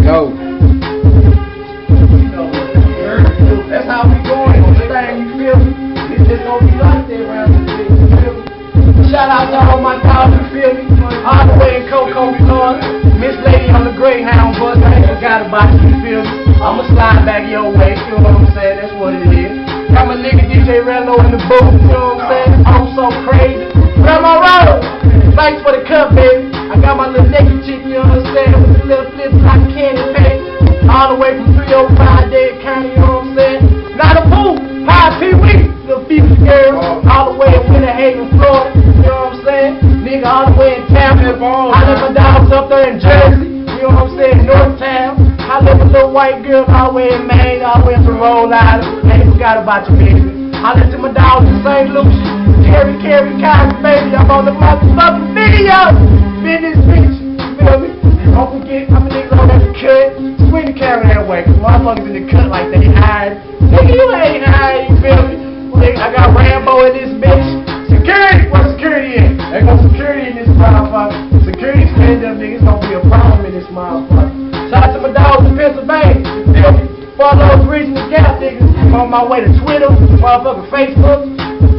Yo. That's how we going on this thing, you feel me? It's just gonna be like that around this bitch, you feel me? Shout out to all my dogs, you feel me? All the way in Coco, Florida. Miss Lady on the Greyhound bus, I ain't forgot about you, you feel me? I'ma slide back your way, you know what I'm saying? That's what it is. Got my nigga DJ Rello in the booth, you know what I'm saying? I'm so crazy. Grandma Rollo, thanks for the cup, baby. I got my little naked chick, you know what I'm saying? With the little flip like candy paint. All the way from 305 Dead County, you know what I'm saying? Not a fool, High Pee Wee, little female girl. All the way in Winter Haven, Florida, you know what I'm saying? Nigga, all the way in Tampa. I live my dogs up there in Jersey, you know what I'm saying? Northtown. I live a little white girl all the way in Maine, all the way from Rhode Island. I ain't forgot about you, baby. I live to my dogs in St. Lucia. Carry, Cotton, baby. I'm on the motherfucking video. Business bitch, you feel me? Don't forget, I'm a nigga on that cut. Swing the camera that way, cause motherfuckers in the cut like they hide. Nigga, you ain't hide, you feel me? Nigga, I got Rambo in this bitch. Security, where security at? There go security in this motherfucker. Security spend them niggas, gonna be a problem in this motherfucker. Shout out to my dogs in Pennsylvania, you feel me? Follow those regional gap niggas. I'm on my way to Twitter, motherfucking Facebook,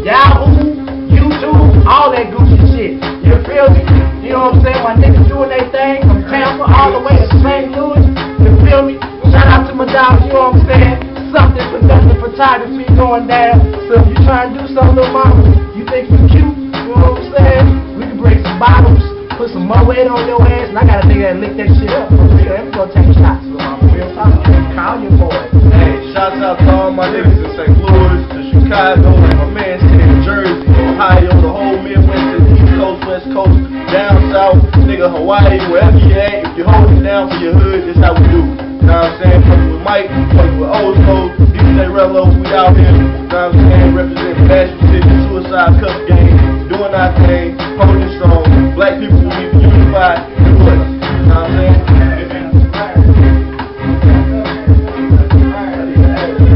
Yahoo, YouTube, all that Gucci shit. You feel me? You know what I'm saying? My niggas doing their thing from Tampa all the way to St. Louis. You feel me? Shout out to my dogs, you know what I'm saying? Something for nothing photography going down. So if you trying to do something, little mama, you think you cute, you know what I'm saying? We can break some bottles, put some more weight on your ass, and I got a nigga that lick that shit up. For real, we gonna take shots, little mama. Real talk. Call your boy. Hey, shouts out to all my niggas in St. Louis, to Chicago, and my man in Jersey, Ohio, the whole Midwest, the East Coast, West Coast, down south, nigga, Hawaii, wherever you at. If you're holding down for your hood, this how we do. You know what I'm saying? Fucking with Mike, fucking with Ozco, DJ Rello, we out here. You know what I'm saying? Representing Nashville City, Suicide Cup Game, doing our thing, holding strong. Black people will be unified and what? You know what I'm saying?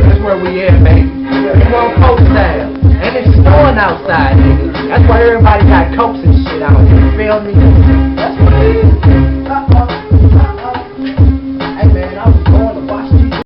That's where we at, baby. We want coat style. And it's snowing outside, nigga. That's why everybody got coats